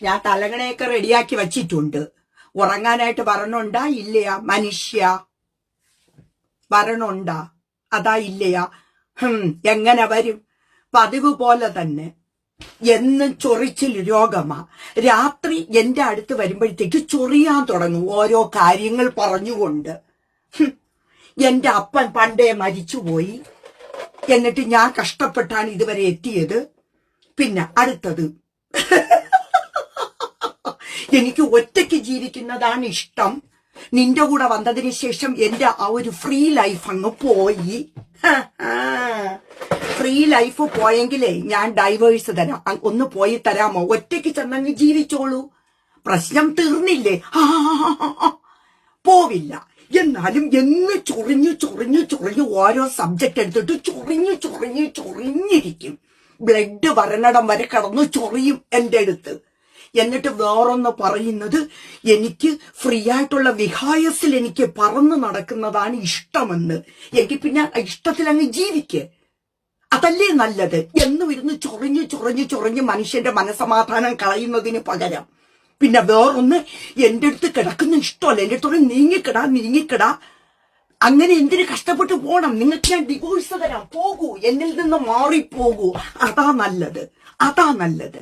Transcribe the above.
ഞാൻ തലകണയൊക്കെ റെഡിയാക്കി വച്ചിട്ടുണ്ട്. ഉറങ്ങാനായിട്ട് വരണുണ്ടാ ഇല്ലയാ? മനുഷ്യ വരണുണ്ടാ? അതാ ഇല്ലയാ? എങ്ങനെ വരും? പതിവ് പോലെ തന്നെ എന്നും ചൊറിച്ചിൽ രോഗമാ. രാത്രി എന്റെ അടുത്ത് വരുമ്പോഴത്തേക്ക് ചൊറിയാൻ തുടങ്ങും ഓരോ കാര്യങ്ങൾ പറഞ്ഞുകൊണ്ട്. എന്റെ അപ്പൻ പണ്ടേ മരിച്ചുപോയി, എന്നിട്ട് ഞാൻ കഷ്ടപ്പെട്ടാണ് ഇതുവരെ എത്തിയത്. പിന്നെ അടുത്തത് എനിക്ക് ഒറ്റയ്ക്ക് ജീവിക്കുന്നതാണ് ഇഷ്ടം. നിന്റെ കൂടെ വന്നതിന് ശേഷം എന്റെ ആ ഒരു ഫ്രീ ലൈഫ് അങ്ങ് പോയി. ഫ്രീ ലൈഫ് പോയെങ്കിലേ ഞാൻ ഡൈവേഴ്സ് തരാം. ഒന്ന് പോയി തരാമോ? ഒറ്റയ്ക്ക് ചെന്നങ്ങ് ജീവിച്ചോളൂ, പ്രശ്നം തീർന്നില്ലേ? പോവില്ല. എന്നാലും എന്ന് ചൊറിഞ്ഞു ഓരോ സബ്ജക്ട് എടുത്തിട്ട് ചൊറിഞ്ഞിരിക്കും. ബ്ലഡ് വരണടം വരെ കടന്നു ചൊറിയും എന്റെ അടുത്ത്. എന്നിട്ട് വേറൊന്ന് പറയുന്നത്, എനിക്ക് ഫ്രീ ആയിട്ടുള്ള വിഹായസിൽ എനിക്ക് പറന്നു നടക്കുന്നതാണ് ഇഷ്ടമെന്ന്. എങ്കിൽ പിന്നെ ഇഷ്ടത്തിൽ അങ്ങ് ജീവിക്ക്, അതല്ലേ നല്ലത്. എന്നും ഇരുന്ന് ചൊറിഞ്ഞ് മനുഷ്യന്റെ മനസമാധാനം കളയുന്നതിന് പകരം. പിന്നെ വേറൊന്ന്, എന്റെ അടുത്ത് കിടക്കുന്ന ഇഷ്ടമല്ല, എന്റെ അടുത്തോടെ നീങ്ങിക്കിടാ. അങ്ങനെ എന്തിനു കഷ്ടപ്പെട്ട് പോണം? നിങ്ങൾക്ക് ഞാൻ ഡിവോഴ്സ് തരാം, പോകൂ, എന്നിൽ നിന്ന് മാറിപ്പോകൂ. അതാ നല്ലത്.